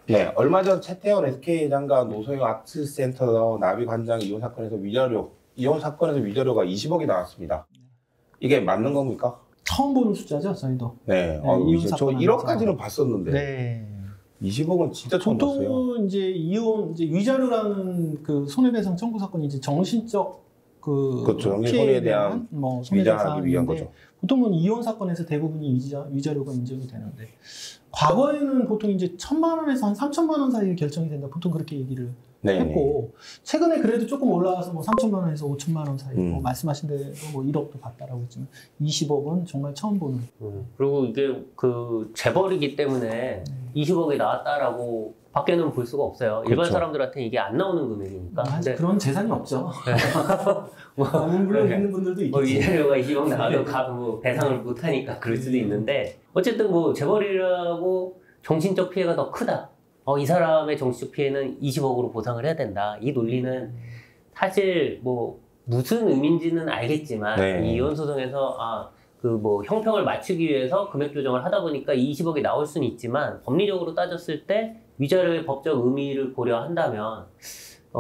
네, 얼마 전 최태원 SK장과 노소영 아트센터 나비 관장 이혼 사건에서 위자료가 20억이 나왔습니다. 이게 맞는 겁니까? 처음 보는 숫자죠, 저희도. 네, 이혼 저 사건 1억까지는 봤었는데 네. 20억은 진짜 처음 봤어요. 보통은 이제 위자료라는 그 손해배상 청구 사건이 이제 정신적 그렇죠. 피해에 대한 뭐 손해배상 위자하기 위한 사항인데 거죠. 보통은 이혼 사건에서 대부분이 위자료가 인정이 되는데 과거에는 보통 이제 1,000만 원에서 한 3,000만 원 사이에 결정이 된다. 보통 그렇게 얘기를 했고 최근에 그래도 조금 올라와서 뭐 3,000만 원에서 5,000만 원 사이 뭐 말씀하신 대로 뭐 1억도 봤다라고 했지만 20억은 정말 처음 보는. 그리고 이게 그 재벌이기 때문에 20억이 나왔다라고 밖에는 볼 수가 없어요. 그렇죠. 일반 사람들한테 이게 안 나오는 금액이니까. 근데 그런 재산이 없죠. 물론 있는 분들도 있겠죠. 위자료가 20억 나와도 뭐 배상을 못하니까 그럴 수도 있는데 어쨌든 뭐 재벌이라고 정신적 피해가 더 크다. 이 사람의 정신적 피해는 20억으로 보상을 해야 된다. 이 논리는 사실 뭐 무슨 의미인지는 알겠지만 이 이혼 소송에서 그 뭐 형평을 맞추기 위해서 금액 조정을 하다 보니까 20억이 나올 수는 있지만 법리적으로 따졌을 때 위자료의 법적 의미를 고려한다면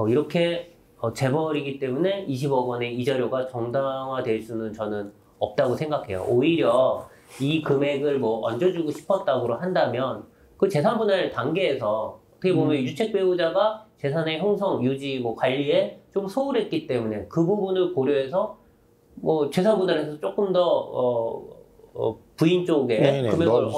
이렇게 재벌이기 때문에 20억 원의 이자료가 정당화될 수는 저는 없다고 생각해요. 오히려 이 금액을 뭐 얹어주고 싶었다고 한다면 그 재산분할 단계에서 어떻게 보면 유책 배우자가 재산의 형성, 유지, 뭐 관리에 좀 소홀했기 때문에 그 부분을 고려해서 뭐 재산분할해서 조금 더 부인 쪽에 금액을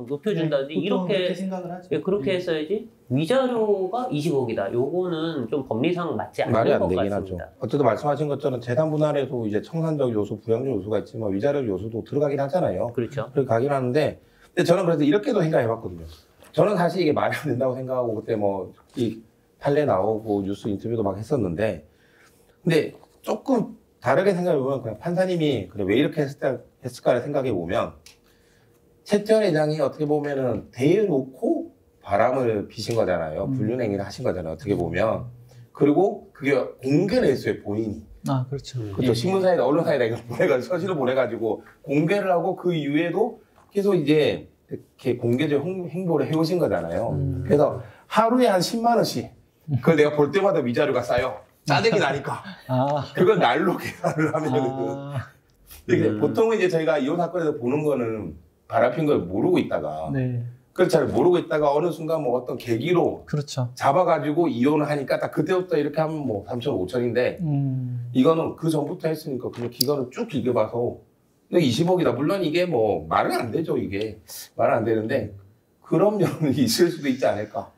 높여준다든지 이렇게 생각을 하죠. 그렇게 했어야지 위자료가 20억이다. 요거는 좀 법리상 맞지 않는 것 같습니다. 하죠. 어쨌든 말씀하신 것처럼 재산 분할에도 이제 청산적 요소, 부양적 요소가 있지만 위자료 요소도 들어가긴 하잖아요. 그렇죠. 그렇게 가긴 하는데 근데 저는 그래서 이렇게도 생각해봤거든요. 저는 사실 이게 말이 안 된다고 생각하고 그때 뭐 이 판례 나오고 뉴스 인터뷰도 막 했었는데 근데 조금 다르게 생각해보면 그냥 판사님이 그래 왜 이렇게 했을까를 생각해보면 최태원 회장이 어떻게 보면은 대놓고 바람을 피신 거잖아요. 불륜행위를 하신 거잖아요. 어떻게 보면. 그리고 그게 공개를 했어요, 본인이. 그렇죠. 그렇죠. 신문사에다 언론사에다 이걸 보내가지고 서신을 보내가지고 공개를 하고 그 이후에도 계속 이제 이렇게 공개적 행보를 해오신 거잖아요. 그래서 하루에 한 10만 원씩 그걸 내가 볼 때마다 위자료가 쌓여. 짜증이 나니까. 그걸 날로 계산을 하면은. 보통은 이제 저희가 이혼 사건에서 보는 거는 바람핀 걸 모르고 있다가. 그걸 잘 모르고 있다가 어느 순간 뭐 어떤 계기로. 그렇죠. 잡아가지고 이혼을 하니까 딱 그때부터 이렇게 하면 뭐 3천, 5천인데. 이거는 그 전부터 했으니까 그냥 기간을 쭉 길게 봐서. 20억이다. 물론 이게 뭐 말은 안 되죠, 이게. 말은 안 되는데. 그런 면이 있을 수도 있지 않을까.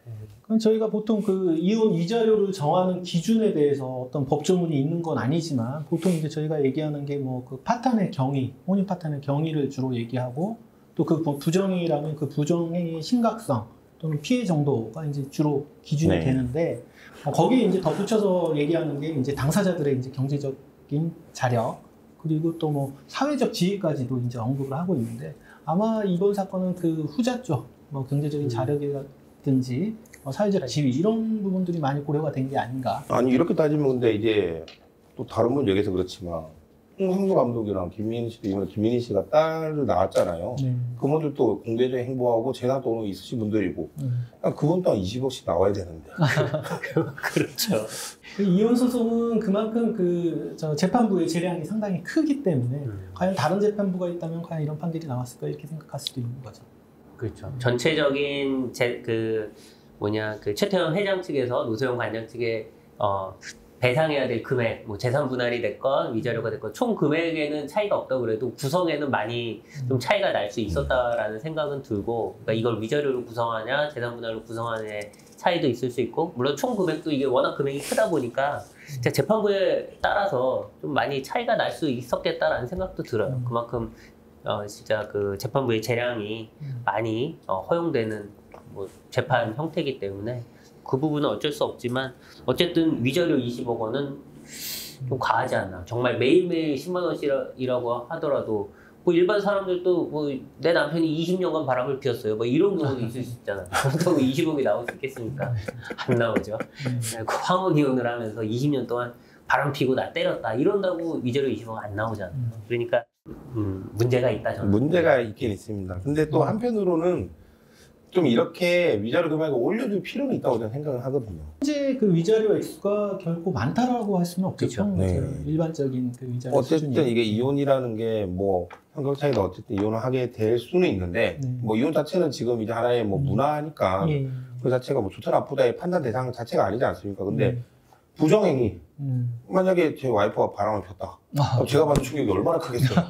그럼 저희가 보통 그 이혼 위자료를 정하는 기준에 대해서 어떤 법조문이 있는 건 아니지만 보통 이제 저희가 얘기하는 게 뭐 그 파탄의 경위, 혼인 파탄의 경위를 주로 얘기하고 또 그 부정행위라면 그 부정행위의 심각성 또는 피해 정도가 이제 주로 기준이 되는데 거기에 이제 덧붙여서 얘기하는 게 이제 당사자들의 이제 경제적인 자력 그리고 또 뭐 사회적 지위까지도 이제 언급을 하고 있는데 아마 이번 사건은 그 후자 쪽 뭐 경제적인 자력이라든지 사회적 지위 이런 부분들이 많이 고려가 된 게 아닌가. 아니 이렇게 따지면 근데 이제 또 다른 분 얘기해서 그렇지만 홍성도 감독이랑 김민희 씨도 이번에 김민희 씨가 딸을 낳았잖아요. 그분들도 공개적인 행보하고 재산 돈은 있으신 분들이고 그분 또한 20억씩 나와야 되는데. 그렇죠. 이혼 소송은 그만큼 그 재판부의 재량이 상당히 크기 때문에 과연 다른 재판부가 있다면 과연 이런 판결이 나왔을까 이렇게 생각할 수도 있는 거죠. 그렇죠. 전체적인 그 최태원 회장 측에서 노소영 관장 측에 배상해야 될 금액, 뭐 재산 분할이 됐건 위자료가 됐건 총 금액에는 차이가 없다고 그래도 구성에는 많이 좀 차이가 날 수 있었다라는 생각은 들고, 그러니까 이걸 위자료로 구성하냐 재산 분할로 구성하냐의 차이도 있을 수 있고, 물론 총 금액도 이게 워낙 금액이 크다 보니까 재판부에 따라서 좀 많이 차이가 날 수 있었겠다라는 생각도 들어요. 그만큼 진짜 그 재판부의 재량이 많이 허용되는 뭐 재판 형태이기 때문에 그 부분은 어쩔 수 없지만 어쨌든 위자료 20억 원은 좀 과하지 않나. 정말 매일매일 10만 원씩이라고 하더라도 뭐 일반 사람들도 뭐 내 남편이 20년간 바람을 피웠어요. 뭐 이런 경우도 있을 수 있잖아요. 그렇다고 20억이 나올 수 있겠습니까? 안 나오죠. 그 황혼 이혼을 하면서 20년 동안 바람 피고 나 때렸다 이런다고 위자료 20억 안 나오잖아요. 그러니까 문제가 있다 저는. 문제가 있긴 있습니다. 근데 또 한편으로는 좀 이렇게 위자료 금액을 올려줄 필요는 있다고 저는 생각을 하거든요. 현재 그 위자료 액수가 결코 많다라고 할 수는 없겠죠. 그렇죠. 네. 일반적인 그 위자료 어쨌든 수준이. 이게 이혼이라는 게 뭐 성격 차이도 어쨌든 이혼을 하게 될 수는 있는데 뭐 이혼 자체는 지금 이제 하나의 뭐 문화니까 예. 그 자체가 뭐 좋다 나쁘다의 판단 대상 자체가 아니지 않습니까? 근데 부정행위 만약에 제 와이프가 바람을 폈다. 제가 받는 충격이 얼마나 크겠어요.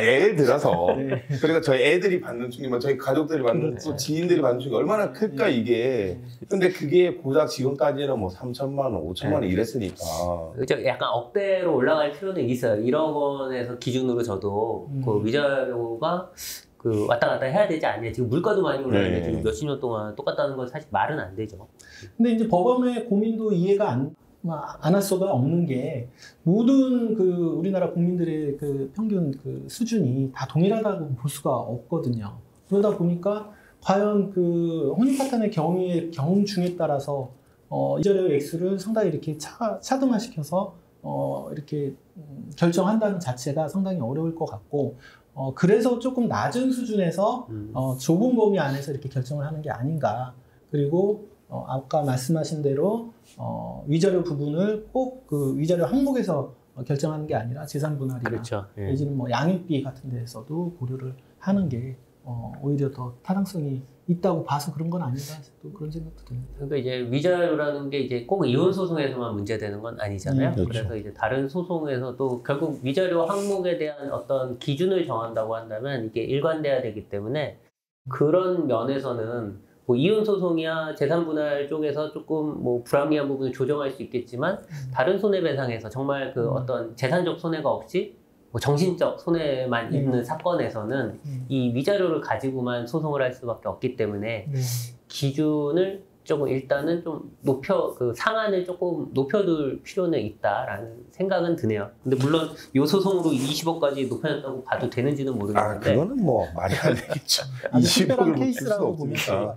예를 들어서 네. 그러니까 저희 애들이 받는 충격, 저희 가족들이 받는 또 지인들이 받는 충격이 얼마나 클까 이게. 근데 그게 고작 지금까지는 뭐 3천만 원, 5천만 원 이랬으니까. 그죠? 약간 억대로 올라갈 필요는 있어요. 1억 원에서 기준으로 저도 그 위자료가 그 왔다 갔다 해야 되지 않냐. 지금 물가도 많이 올랐는데 지금 몇십 년 동안 똑같다는 건 사실 말은 안 되죠. 근데 이제 법원의 고민도 이해가 안 할 수가 없는 게 모든 그 우리나라 국민들의 그 평균 그 수준이 다 동일하다고 볼 수가 없거든요. 그러다 보니까 과연 그 혼인파탄의 경중에 따라서 위자료 액수를 상당히 이렇게 차등화시켜서 이렇게 결정한다는 자체가 상당히 어려울 것 같고 그래서 조금 낮은 수준에서 좁은 범위 안에서 이렇게 결정을 하는 게 아닌가. 그리고 아까 말씀하신 대로 위자료 부분을 꼭 그 위자료 항목에서 결정하는 게 아니라 재산 분할이나 그렇죠. 예. 내지는 뭐 양육비 같은 데서도 고려를 하는 게 오히려 더 타당성이 있다고 봐서 그런 건 아닌가 또 그런 생각도 듭니다. 그러니까 이제 위자료라는 게 이제 꼭 이혼 소송에서만 문제되는 건 아니잖아요. 그렇죠. 그래서 이제 다른 소송에서도 결국 위자료 항목에 대한 어떤 기준을 정한다고 한다면 이게 일관돼야 되기 때문에 그런 면에서는 뭐 이혼 소송이야 재산 분할 쪽에서 조금 뭐 불합리한 부분을 조정할 수 있겠지만 다른 손해배상에서 정말 그 어떤 재산적 손해가 없이 뭐 정신적 손해만 있는 사건에서는 이 위자료를 가지고만 소송을 할 수밖에 없기 때문에 기준을 조금 일단은 좀 그 상한을 조금 높여둘 필요는 있다라는 생각은 드네요. 근데 물론 이 소송으로 20억까지 높여졌다고 봐도 되는지는 모르겠는데. 그거는 뭐 말이 안 되겠죠. 아주 특별한 20억을 케이스라고 보면 없으니까.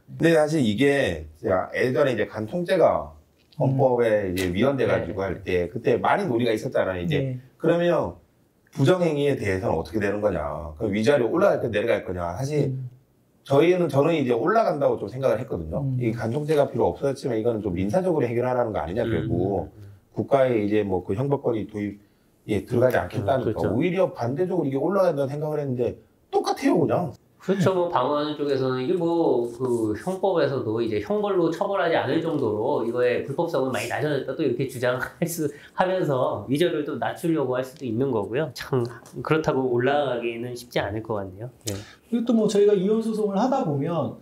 근데 사실 이게 제가 예전에 이제 간통죄가 헌법에 이제 위헌돼가지고 할 때 그때 많이 논의가 있었잖아요. 이제 그러면 부정행위에 대해서는 어떻게 되는 거냐? 그럼 위자료 올라갈 거 내려갈 거냐? 사실 저는 이제 올라간다고 좀 생각을 했거든요. 이 간통죄가 필요 없었지만 이거는 좀 민사적으로 해결하라는 거 아니냐 결국 국가에 이제 뭐 그 형법권이 도입에 들어가지 않겠다니까 그렇죠. 오히려 반대적으로 이게 올라간다는 생각을 했는데 똑같아요 그냥. 그렇죠. 뭐 방어하는 쪽에서는 이게 뭐 그 형법에서도 이제 형벌로 처벌하지 않을 정도로 이거의 불법성은 많이 낮아졌다 또 이렇게 하면서 위자료를 또 낮추려고 할 수도 있는 거고요. 참 그렇다고 올라가기는 쉽지 않을 것 같네요. 네. 그리고 또 뭐 저희가 이혼 소송을 하다 보면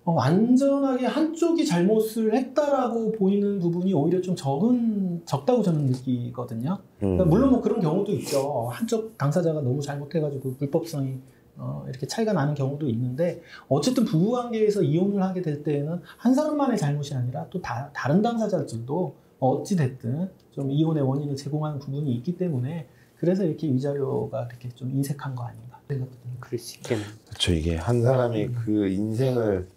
완전하게 한쪽이 잘못을 했다라고 보이는 부분이 오히려 좀 적다고 저는 느끼거든요. 그러니까 물론 뭐 그런 경우도 있죠. 한쪽 당사자가 너무 잘못해가지고 불법성이 이렇게 차이가 나는 경우도 있는데 어쨌든 부부관계에서 이혼을 하게 될 때에는 한 사람만의 잘못이 아니라 또 다른 당사자들도 어찌 됐든 좀 이혼의 원인을 제공하는 부분이 있기 때문에 그래서 이렇게 위자료가 이렇게 좀 인색한 거 아닌가 생각도 듭니다. 그럴 수 있겠네요. 그렇죠. 이게 한 사람이 그 인생을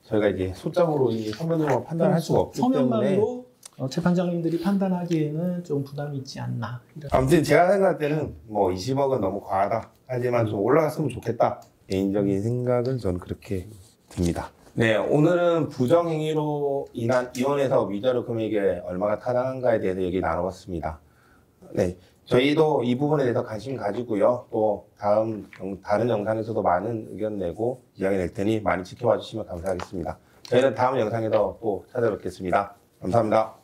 저희가 이제 소장으로 이 서면으로 판단할 수가 없기 때문에 서면만으로 재판장님들이 판단하기에는 좀 부담이 있지 않나. 아무튼 제가 생각할 때는 뭐 20억은 너무 과하다. 하지만 좀 올라갔으면 좋겠다. 개인적인 생각은 저는 그렇게 듭니다. 네, 오늘은 부정행위로 인한 이혼에서 위자료 금액이 얼마가 타당한가에 대해서 얘기 나눠봤습니다. 네, 저희도 이 부분에 대해서 관심 가지고요. 또 다른 영상에서도 많은 의견 내고 이야기 낼 테니 많이 지켜봐 주시면 감사하겠습니다. 저희는 다음 영상에서 또 찾아뵙겠습니다. 감사합니다.